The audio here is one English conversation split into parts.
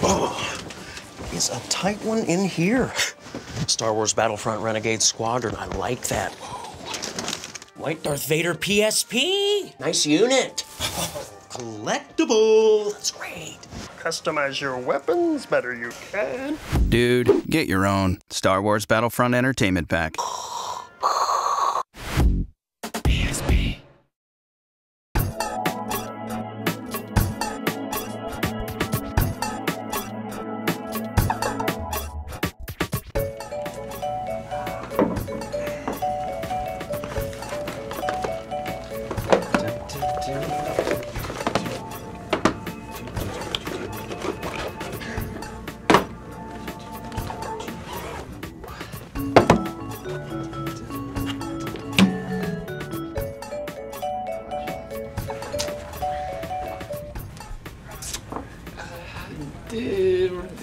Oh, it's a tight one in here. Star Wars Battlefront Renegade Squadron, I like that. White Darth Vader PSP, nice unit. Oh, collectible, that's great. Customize your weapons better you can. Dude, get your own Star Wars Battlefront Entertainment Pack. PSP.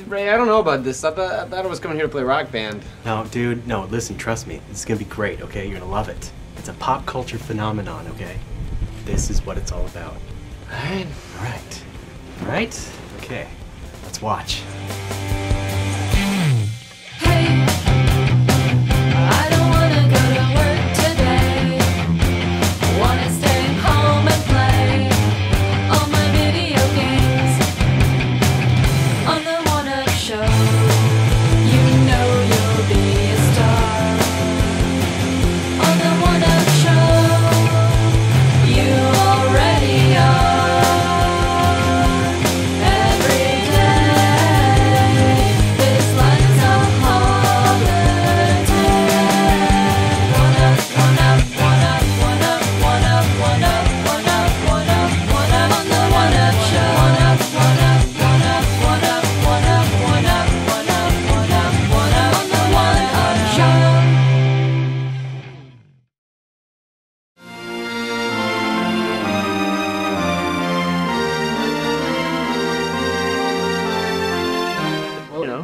Ray, I don't know about this. I thought I was coming here to play Rock Band. No, dude, no, listen, trust me. This is gonna be great, okay? You're gonna love it. It's a pop culture phenomenon, okay? This is what it's all about. Alright. Alright. Alright? Okay. Let's watch.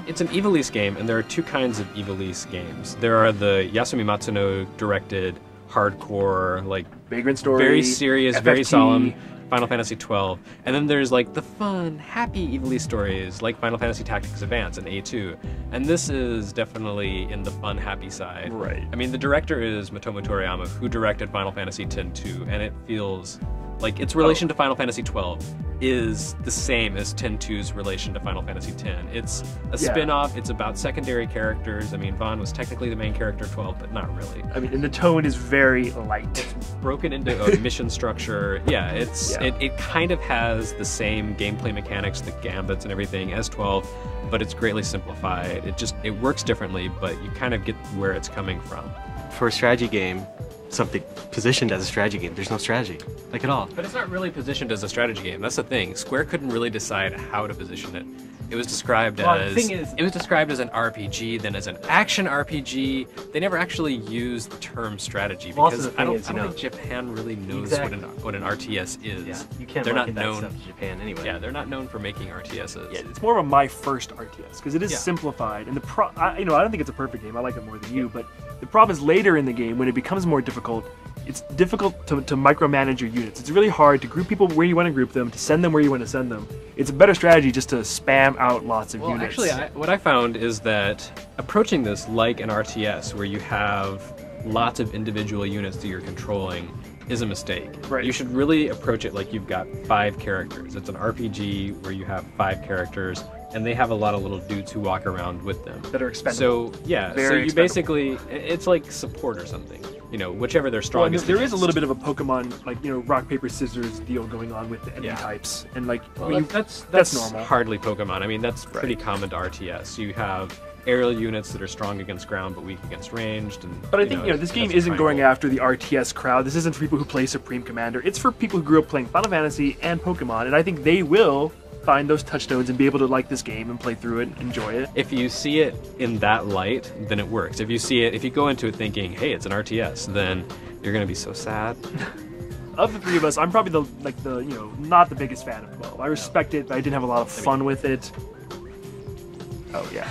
It's an Ivalice game, and there are two kinds of Ivalice games. There are the Yasumi Matsuno directed, hardcore, like Vagrant Story, very serious, FFT. very solemn Final Fantasy XII. And then there's like the fun, happy Ivalice stories like Final Fantasy Tactics Advance and A2. And this is definitely in the fun, happy side. Right. I mean, the director is Motomo Toriyama, who directed Final Fantasy X-2, and it feels like its relation to Final Fantasy XII is the same as X-2's relation to Final Fantasy X. It's a spin-off, it's about secondary characters. I mean, Vaughn was technically the main character of 12, but not really. I mean, and the tone is very light. It's broken into a mission structure. Yeah, it kind of has the same gameplay mechanics, the gambits and everything as 12, but it's greatly simplified. It works differently, but you kind of get where it's coming from. For a strategy game, something positioned as a strategy game, there's no strategy, like at all. But it's not really positioned as a strategy game. That's the thing. Square couldn't really decide how to position it. It was described it was described as an RPG, then as an action RPG. They never actually used the term strategy because I don't think Japan really knows what an RTS is. Yeah, you can't They're not market that known stuff to Japan anyway. Yeah, they're not known for making RTSs. Yeah, it's more of a my first RTS because it is simplified, and I don't think it's a perfect game. I like it more than you, but the problem is later in the game when it becomes more difficult. It's difficult to micromanage your units. It's really hard to group people where you want to group them, to send them where you want to send them. It's a better strategy just to spam out lots of units. Actually, what I found is that approaching this like an RTS, where you have lots of individual units that you're controlling, is a mistake. Right. You should really approach it like you've got 5 characters. It's an RPG where you have 5 characters, and they have a lot of little dudes who walk around with them. That are expendable. So, yeah, so you basically, it's like support or something. You know, whichever they're strongest. Well, there is a little bit of a Pokemon, like, you know, rock, paper, scissors deal going on with the enemy types. And, like, well, that's normal. Hardly Pokemon. I mean, that's pretty common to RTS. You have aerial units that are strong against ground but weak against ranged. But I think, this game isn't going after the RTS crowd. This isn't for people who play Supreme Commander. It's for people who grew up playing Final Fantasy and Pokemon. And I think they will find those touchstones and be able to like this game and play through it and enjoy it. If you see it in that light, then it works. If you go into it thinking, hey, it's an RTS, then you're gonna be so sad. Of the three of us, I'm probably not the biggest fan of 12. I respect it, but I didn't have a lot of fun with it. Oh yeah,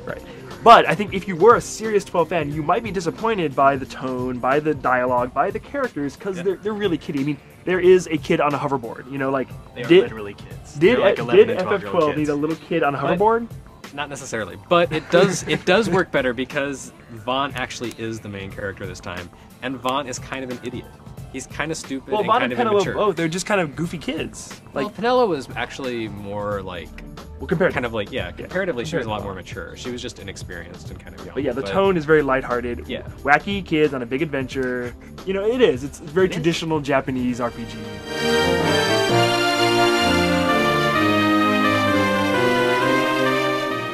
right. But I think if you were a serious 12 fan, you might be disappointed by the tone, by the dialogue, by the characters, because they're really kiddie. I mean, there is a kid on a hoverboard. You know, like They are literally kids. Did, They're like 11 did and 12-year-old FF12 kids. need a little kid on a hoverboard? Not necessarily, but it does work better because Vaughn actually is the main character this time, and Vaughn is kind of an idiot. He's kind of stupid Well, and Vaughn kind and of Penelo immature. both. They're just kind of goofy kids. Like, Well, Penelo was actually more like, well, compared kind of like, comparatively she was a lot more mature. She was just inexperienced and kind of young. But yeah, the tone is very lighthearted. Yeah. Wacky kids on a big adventure. You know, it is. It's very traditional Japanese RPG.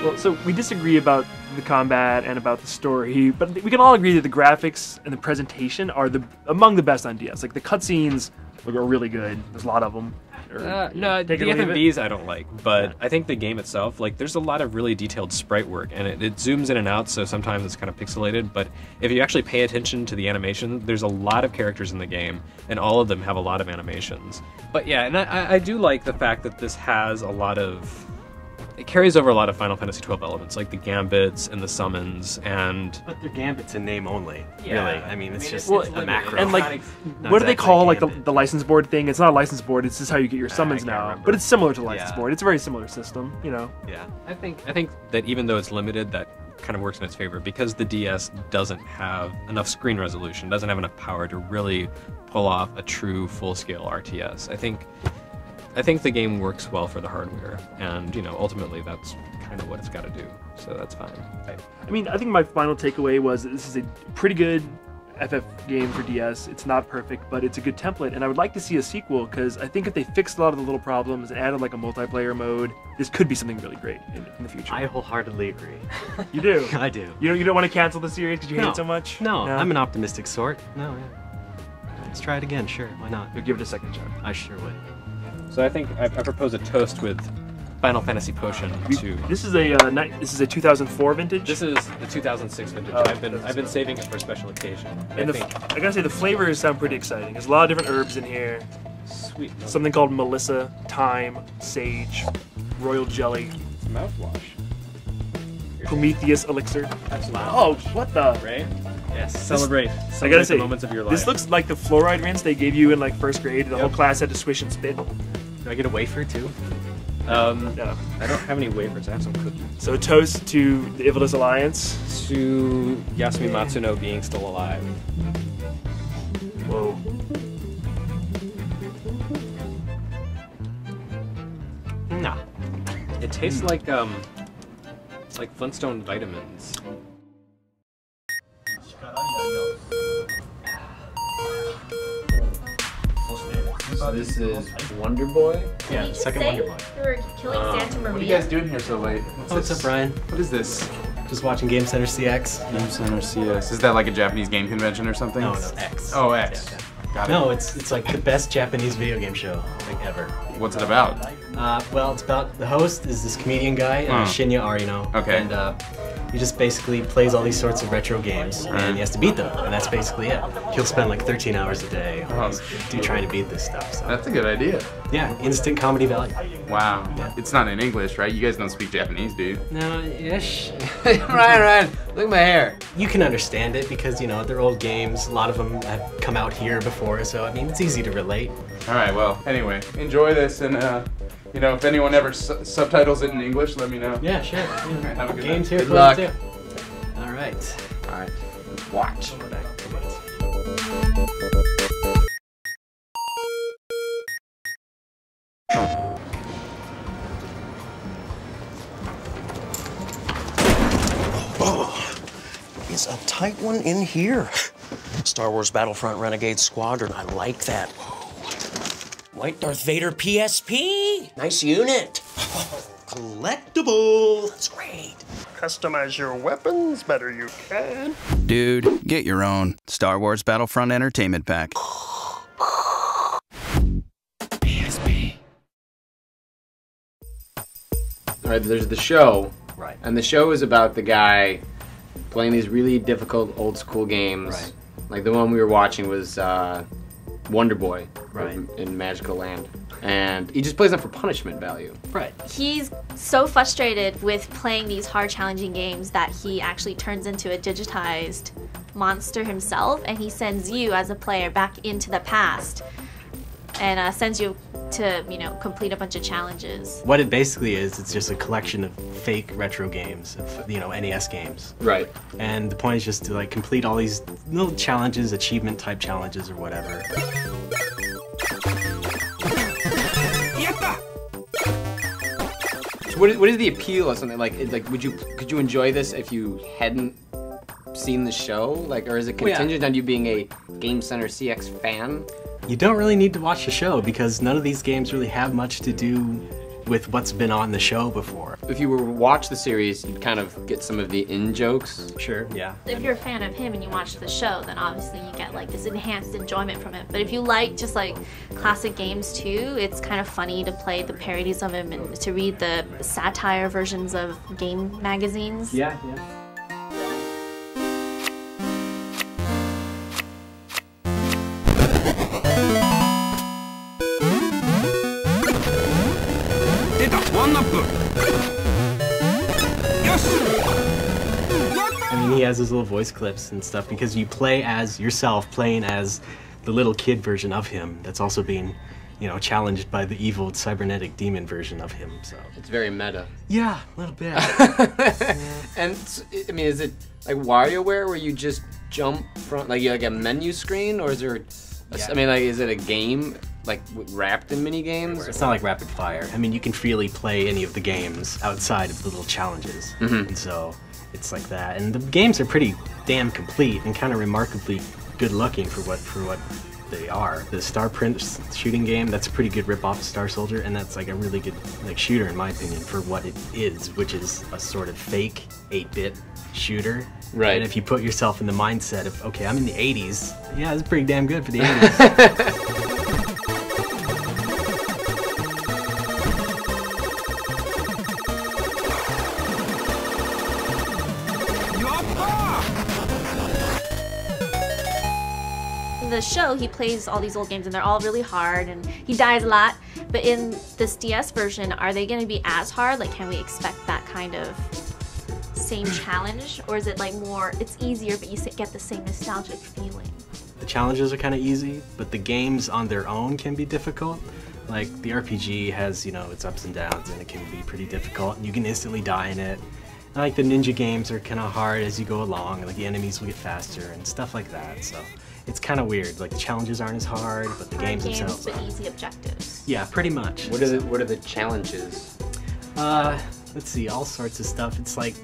Well, so we disagree about the combat and about the story, but we can all agree that the graphics and the presentation are among the best on DS. Like, the cutscenes are really good. There's a lot of them. No, the take it or leave it. FMVs I don't like, but I think the game itself, like, there's a lot of really detailed sprite work, and it zooms in and out, so sometimes it's kind of pixelated, but if you actually pay attention to the animation, there's a lot of characters in the game, and all of them have a lot of animations. But yeah, and I do like the fact that this has a lot of... It carries over a lot of Final Fantasy XII elements, like the gambits and the summons, and... But they're gambits in name only, Yeah. really. I mean, it's just Well, a macro. and like, Not what do they exactly call a like gambit. the license board thing? It's not a license board. It's just how you get your summons can't now. remember. But it's similar to license Yeah. board. It's a very similar system. You know. Yeah. I think that even though it's limited, that kind of works in its favor because the DS doesn't have enough screen resolution, doesn't have enough power to really pull off a true full-scale RTS. I think the game works well for the hardware, and you know, ultimately that's kind of what it's got to do. So that's fine. I mean, I think my final takeaway was that this is a pretty good FF game for DS. It's not perfect, but it's a good template, and I would like to see a sequel because I think if they fixed a lot of the little problems and added like a multiplayer mode, this could be something really great in the future. I wholeheartly agree. You do? I do. You don't want to cancel the series because you hate No. it so much? No, I'm an optimistic sort. No, yeah. Let's try it again, sure. Why not? You'll give it a second shot. I sure would. So I think I propose a toast with Final Fantasy Potion 2. This is a 2004 vintage. This is the 2006 vintage. Oh, I've been saving it for a special occasion. And I gotta say, the flavors sound pretty exciting. There's a lot of different herbs in here. Sweet. Something called Melissa, thyme, sage, royal jelly, Mouthwash. Prometheus elixir. Wow. Oh, what the? Right? Yes. Celebrate. I gotta say, the moments of your life. this looks like the fluoride rinse they gave you in like first grade. The whole class had to swish and spit. Do I get a wafer too? No. I don't have any wafers. I have some cookies. So a toast to the Ivalus Alliance. To Yasumi Matsuno being still alive. Whoa. No. It tastes like Flintstone vitamins. This is Wonder Boy. Yeah, second Wonder Boy. We were killing Santa Maria. What are you guys doing here so late? What's up, Brian? What is this? Just watching Game Center CX. Game Center CS. Is that like a Japanese game convention or something? No, no, X. Oh, X. Yeah, Got it. No, it's like the best Japanese video game show like ever. What's it about? Well, it's about the host is this comedian guy, Shinya Arino. Okay. And he just basically plays all these sorts of retro games, and he has to beat them, and that's basically it. He'll spend like 13 hours a day trying to beat this stuff. So That's a good idea. yeah, instant comedy value. Wow. Yeah. It's not in English, right? You guys don't speak Japanese, do you? No, ish. Ryan, look at my hair. You can understand it because you know they're old games. A lot of them have come out here before, so I mean it's easy to relate. All right. Well, anyway, enjoy this, and you know, if anyone ever subtitles it in English, let me know. Yeah, sure. Have a good Games night. here Good for luck. you too. All right. All right. Watch. It's a tight one in here. Star Wars Battlefront Renegade Squadron. I like that. White Darth Vader PSP. Nice unit. Collectible. That's great. Customize your weapons better you can. Dude, get your own Star Wars Battlefront Entertainment Pack. All right, there's the show. Right. And the show is about the guy playing these really difficult old school games. Right. Like the one we were watching was Wonder Boy Right. in Magical Land. and he just plays them for punishment value. Right. He's so frustrated with playing these hard, challenging games that he actually turns into a digitized monster himself, and he sends you as a player back into the past and sends you to, you know, complete a bunch of challenges. What it basically is, it's just a collection of fake retro games, of, you know, NES games. Right. And the point is just to like complete all these little challenges, achievement type challenges or whatever. So what is the appeal of something like could you enjoy this if you hadn't seen the show? Like, or is it contingent on you being a Game Center CX fan? You don't really need to watch the show because none of these games really have much to do with what's been on the show before. If you were to watch the series, you'd kind of get some of the in-jokes. Sure, yeah. If you're a fan of him and you watch the show, then obviously you get like this enhanced enjoyment from it. But if you like just like classic games too, it's kind of funny to play the parodies of him and to read the satire versions of game magazines. Yeah, yeah. I mean, he has his little voice clips and stuff because you play as yourself, playing as the little kid version of him that's also being, you know, challenged by the evil cybernetic demon version of him, so. It's very meta. Yeah, a little bit. And, I mean, is it like WarioWare where you just jump from, like a menu screen, or is there, I mean, like, is it a game, like, wrapped in mini games? It's not like rapid fire. I mean, you can freely play any of the games outside of the little challenges. And so it's like that. And the games are pretty damn complete and kind of remarkably good looking for what they are. The Star Prince shooting game, that's a pretty good rip-off of Star Soldier, and that's like a really good like shooter in my opinion for what it is, which is a sort of fake 8-bit shooter. Right. And if you put yourself in the mindset of, okay, I'm in the 80s, yeah, it's pretty damn good for the 80s. In the show, he plays all these old games and they're all really hard and he dies a lot. But in this DS version, are they going to be as hard? Like, can we expect that kind of same challenge? Or is it like more, it's easier but you get the same nostalgic feeling? The challenges are kind of easy, but the games on their own can be difficult. Like, the RPG has, you know, its ups and downs and it can be pretty difficult and you can instantly die in it. And like the ninja games are kind of hard as you go along, like the enemies will get faster and stuff like that, so. It's kind of weird. Like, the challenges aren't as hard, but the games themselves but are. easy objectives. Yeah, pretty much. What are the challenges? Let's see, all sorts of stuff. It's like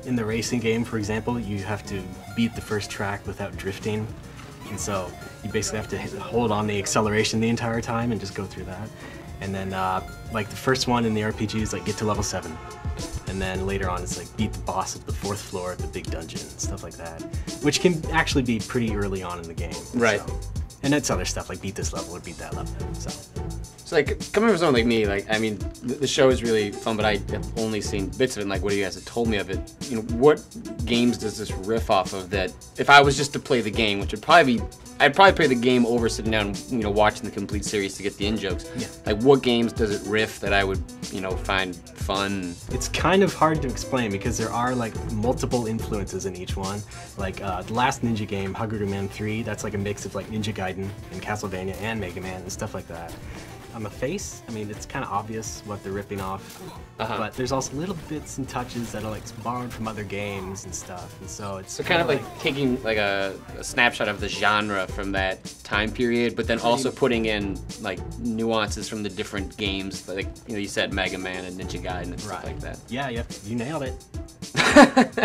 in the racing game, for example, you have to beat the first track without drifting. And so you basically have to hold on the acceleration the entire time and just go through that. And then like the first one in the RPG is like get to level 7. And then later on it's like beat the boss at the 4th floor of the big dungeon, stuff like that. Which can actually be pretty early on in the game. Right. So. And it's other stuff like beat this level or beat that level, so. So like, coming from someone like me, like, I mean, the show is really fun, but I have only seen bits of it, and like what you guys have told me of it. You know, what games does this riff off of that, if I was just to play the game, which would probably be, I'd probably play the game over sitting down, you know, watching the complete series to get the in-jokes. Yeah. Like, what games does it riff that I would, you know, find fun? It's kind of hard to explain because there are like multiple influences in each one. Like the last Ninja game, Haguru Man 3, that's like a mix of like Ninja Gaiden and Castlevania and Mega Man and stuff like that. On the face, I mean, it's kind of obvious what they're ripping off, but there's also little bits and touches that are like borrowed from other games and stuff, and so it's So kind of like taking like a snapshot of the genre from that time period, but then also putting in like nuances from the different games, like, you know, you said Mega Man and Ninja Gaiden and stuff like that. Yeah, you nailed it.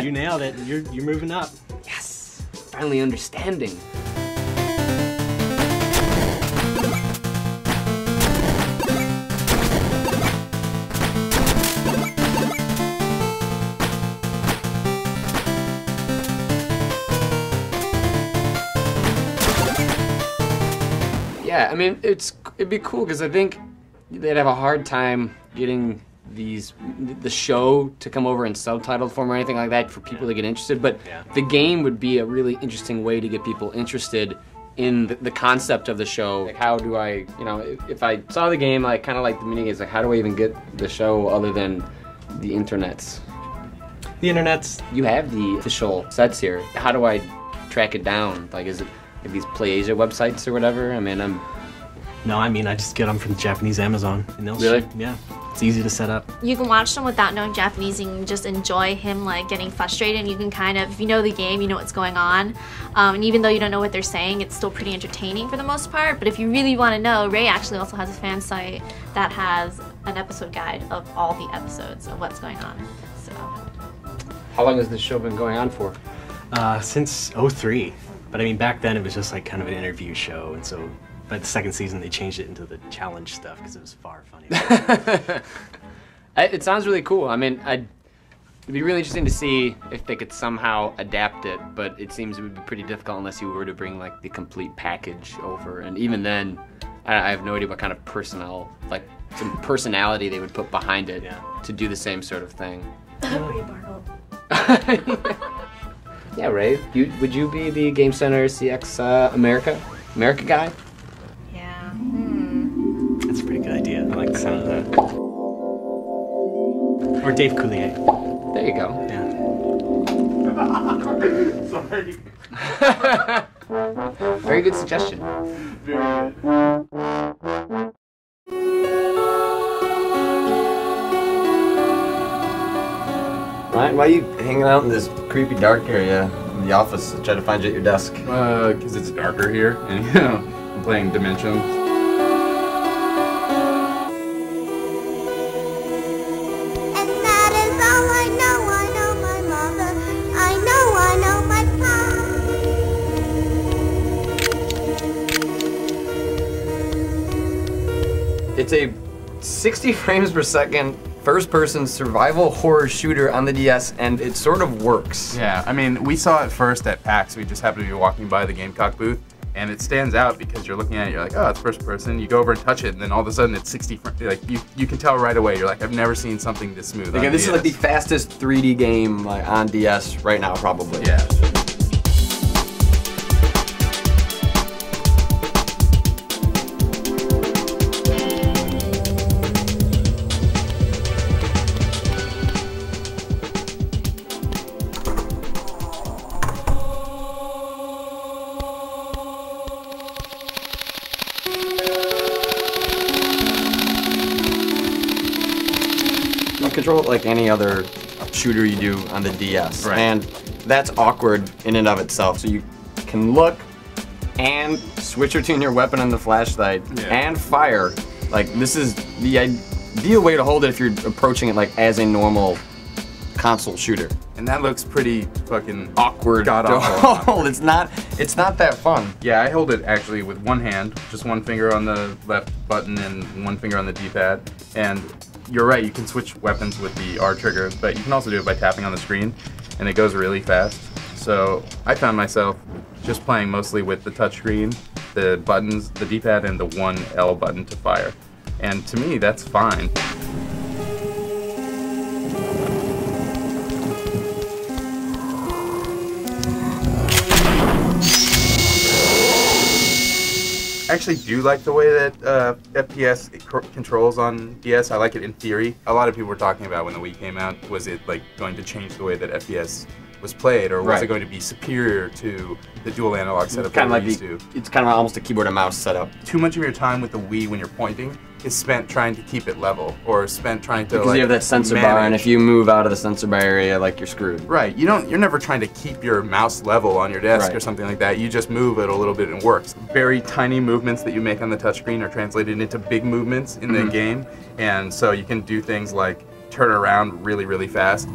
You nailed it. You're moving up. Yes, finally understanding. Yeah, I mean, it'd be cool because I think they'd have a hard time getting the show to come over in subtitled form or anything like that for people to get interested. But the game would be a really interesting way to get people interested in the concept of the show. Like, how do I, you know, if I saw the game, like kind of like the minigames, like how do I even get the show other than the internets? The internet's... You have the official sets here. How do I track it down? Like, is it like these PlayAsia websites or whatever? I mean, No, I mean, I just get them from the Japanese Amazon. And they'll Really? ship. Yeah. It's easy to set up. You can watch them without knowing Japanese and just enjoy him like getting frustrated. And you can kind of, if you know the game, you know what's going on. And even though you don't know what they're saying, it's still pretty entertaining for the most part. But if you really want to know, Ray actually also has a fan site that has an episode guide of all the episodes of what's going on. So. how long has this show been going on for? Since '03. But I mean, back then it was just like kind of an interview show, and so by the second season they changed it into the challenge stuff because it was far funnier. It sounds really cool. I mean, it'd be really interesting to see if they could somehow adapt it, but it seems it would be pretty difficult unless you were to bring like the complete package over, and even then, I have no idea what kind of personnel, like some personality they would put behind it to do the same sort of thing. Yeah, Ray, would you be the Game Center CX America guy? Yeah. That's a pretty good idea. I like the sound of that. Or Dave Coulier. There you go. Sorry. Very good suggestion. Very good. Ryan, why are you hanging out in this creepy dark area in the office to try to find you at your desk? Because it's darker here, and you know, I'm playing Dementium. And that is all I know my mother, I know my father. It's a 60 frames per second first-person survival horror shooter on the DS, and it sort of works. Yeah, I mean, we saw it first at PAX. We just happened to be walking by the Gamecock booth, and it stands out because you're looking at it, you're like, oh, it's first person. You go over and touch it, and then all of a sudden it's 60 frames. Like, you can tell right away. You're like, I've never seen something this smooth. Again, this is like the fastest 3D game like, on DS right now, probably. Yeah. Control it like any other shooter you do on the DS, Right. and that's awkward in and of itself. So you can look and switch between your weapon and the flashlight and fire. Like, this is the ideal way to hold it if you're approaching it like as a normal console shooter. And that looks pretty fucking Awkward. god-awful. It's not that fun. Yeah, I hold it actually with one hand, just one finger on the left button and one finger on the D-pad. And you're right, you can switch weapons with the R trigger, but you can also do it by tapping on the screen, and it goes really fast. So I found myself just playing mostly with the touchscreen, the buttons, the D-pad, and the one L button to fire. And to me, that's fine. I actually do like the way that FPS controls on DS. I like it in theory. A lot of people were talking about when the Wii came out, was it like going to change the way that FPS was played, or was it going to be superior to the dual analog setup that we're used to? It's kind of almost a keyboard and mouse setup. Too much of your time with the Wii when you're pointing is spent trying to keep it level, or spent trying to Because you have that sensor bar, and if you move out of the sensor bar area, like, you're screwed. Right, you're never trying to keep your mouse level on your desk or something like that. You just move it a little bit and it works. Very tiny movements that you make on the touchscreen are translated into big movements in the game, and so you can do things like turn around really, really fast.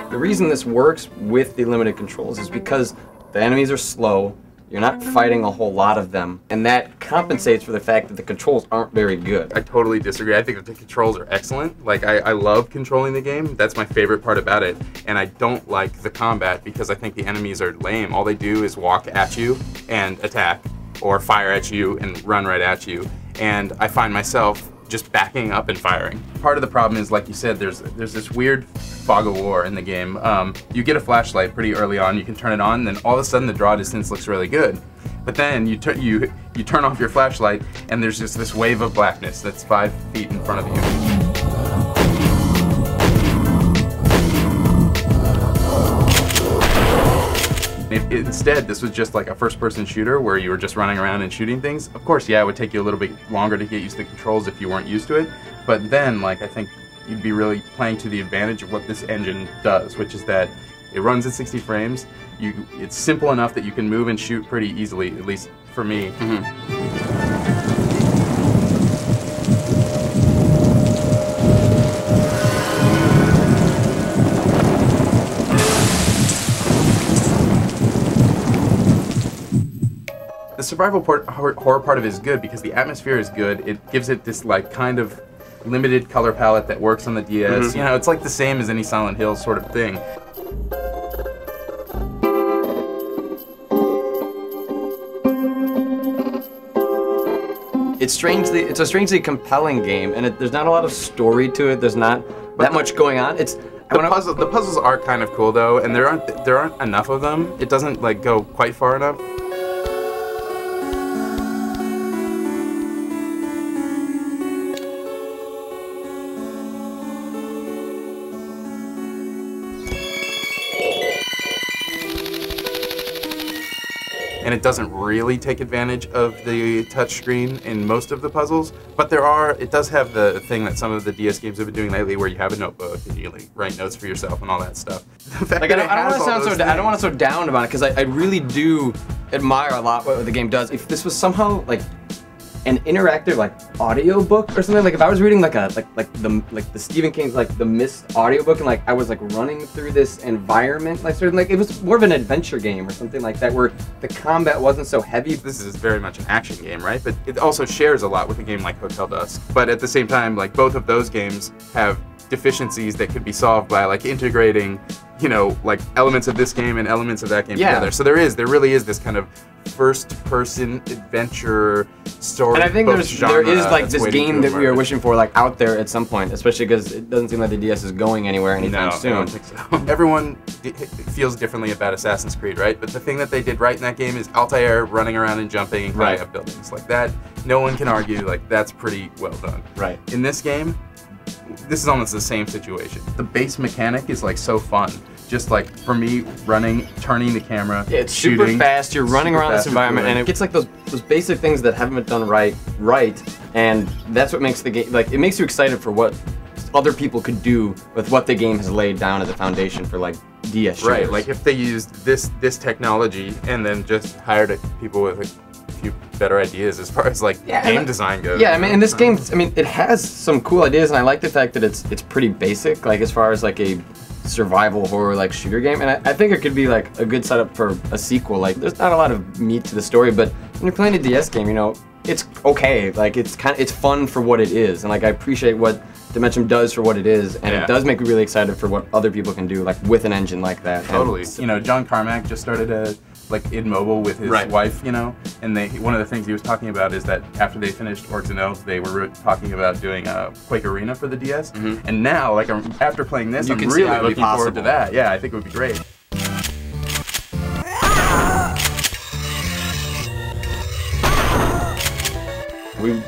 The reason this works with the limited controls is because the enemies are slow, you're not fighting a whole lot of them, and that compensates for the fact that the controls aren't very good. I totally disagree. I think that the controls are excellent. Like, I love controlling the game. That's my favorite part about it. And I don't like the combat because I think the enemies are lame. All they do is walk at you and attack, or fire at you and run right at you. And I find myself just backing up and firing. Part of the problem is, like you said, there's this weird fog of war in the game. You get a flashlight pretty early on, you can turn it on, and then all of a sudden the draw distance looks really good. But then you turn off your flashlight, and there's just this wave of blackness that's 5 feet in front of you. If instead this was just like a first-person shooter where you were just running around and shooting things, of course, yeah, it would take you a little bit longer to get used to the controls if you weren't used to it. But then, like, I think you'd be really playing to the advantage of what this engine does, which is that it runs at 60 frames. It's simple enough that you can move and shoot pretty easily, at least for me. The survival horror part of it is good because the atmosphere is good. It gives it this like kind of limited color palette that works on the DS. You know, it's like the same as any Silent Hill sort of thing. It's a strangely compelling game, and there's not a lot of story to it. There's not that much going on. The puzzles are kind of cool though, and there aren't enough of them. It doesn't like go quite far enough. And it doesn't really take advantage of the touchscreen in most of the puzzles, but it does have the thing that some of the DS games have been doing lately, where you have a notebook and you like write notes for yourself and all that stuff. Like, I don't want to sound down about it, because I really do admire a lot what the game does. If this was somehow like an interactive like audio book or something, like if I was reading like the Stephen King's like The Mist audiobook, and like I was like running through this environment, like sort of like it was more of an adventure game or something like that, where the combat wasn't so heavy. This is very much an action game, right? But it also shares a lot with a game like Hotel Dusk. But at the same time, like both of those games have deficiencies that could be solved by like integrating, you know, like elements of this game and elements of that game together. So there really is this kind of first-person adventure story. And I think there is like this game that we are wishing for like out there at some point, especially because it doesn't seem like the DS is going anywhere anytime soon. I don't think so. Everyone feels differently about Assassin's Creed, right? But the thing that they did right in that game is Altair running around and jumping and climbing up buildings like that. No one can argue like that's pretty well done. Right. In this game, this is almost the same situation. The base mechanic is like so fun. Just like for me, running, turning the camera, it's shooting, super fast. You're running around this environment, and it gets like those basic things that haven't been done right, and that's what makes the game like it makes you excited for what other people could do with what the game has laid down as a foundation for like DS shooters. Right, like if they used this technology and then just hired people with a few better ideas as far as like game design goes. Yeah, I mean, in this game, I mean, it has some cool ideas, and I like the fact that it's pretty basic, like as far as like a survival horror like shooter game, and I think it could be like a good setup for a sequel. Like there's not a lot of meat to the story, but when you're playing a DS game, you know, it's okay. Like it's fun for what it is, and like I appreciate what Dementium does for what it is, and it does make me really excited for what other people can do like with an engine like that. Totally. You know, John Carmack just started like in mobile with his wife, you know, and one of the things he was talking about is that after they finished Orcs and Elves, they were talking about doing Quake Arena for the DS, and now, like after playing this, I'm really looking forward to that. Yeah, I think it would be great. We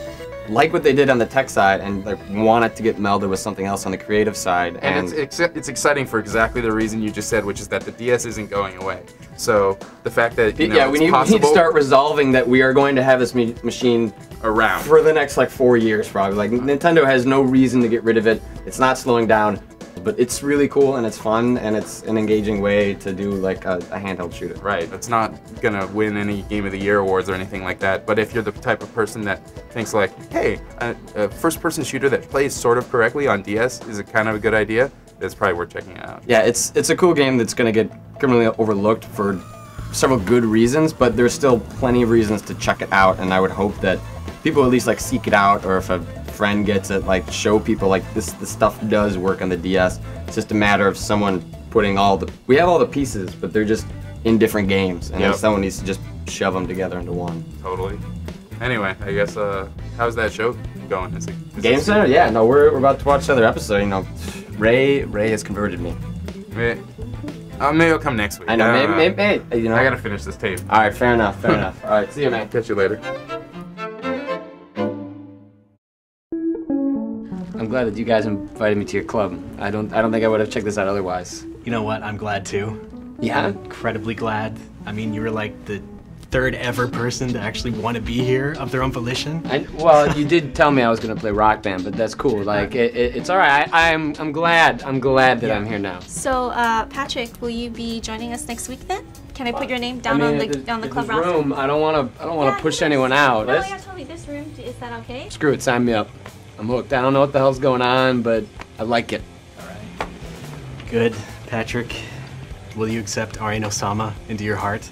like what they did on the tech side, and like want it to get melded with something else on the creative side. And it's exciting for exactly the reason you just said, which is that the DS isn't going away. So the fact that we need to start resolving that we are going to have this machine around for the next like 4 years probably. Like Nintendo has no reason to get rid of it. It's not slowing down, but it's really cool and it's fun and it's an engaging way to do like a handheld shooter. Right. It's not gonna win any Game of the Year awards or anything like that. But if you're the type of person that thinks like, hey, a first-person shooter that plays sort of correctly on DS is a kind of a good idea, it's probably worth checking out. Yeah, it's a cool game that's gonna get criminally overlooked for several good reasons, but there's still plenty of reasons to check it out, and I would hope that people at least like seek it out, or if a friend gets it, like show people like this stuff does work on the DS. It's just a matter of someone putting we have all the pieces, but they're just in different games, and then someone needs to just shove them together into one. Totally. Anyway, I guess how's that show keep going. It's like, Game Center? Yeah, no, we're about to watch another episode. You know, Ray has converted me. Maybe I'll come next week. I know, maybe, you know. I gotta finish this tape. All right, fair enough. All right, see you, man. Catch you later. I'm glad that you guys invited me to your club. I don't think I would have checked this out otherwise. You know what? I'm glad too. Yeah? Incredibly glad. I mean, you were like the third ever person to actually want to be here of their own volition. Well, you did tell me I was gonna play Rock Band, but that's cool. Like, it's all right. I'm glad that I'm here now. So, Patrick, will you be joining us next week then? Can I put your name down on the club roster? Room. I don't wanna push anyone out. No, yeah, totally. This room, is that okay? Screw it. Sign me up. I'm hooked. I don't know what the hell's going on, but I like it. All right. Good, Patrick. Will you accept Arino-sama into your heart?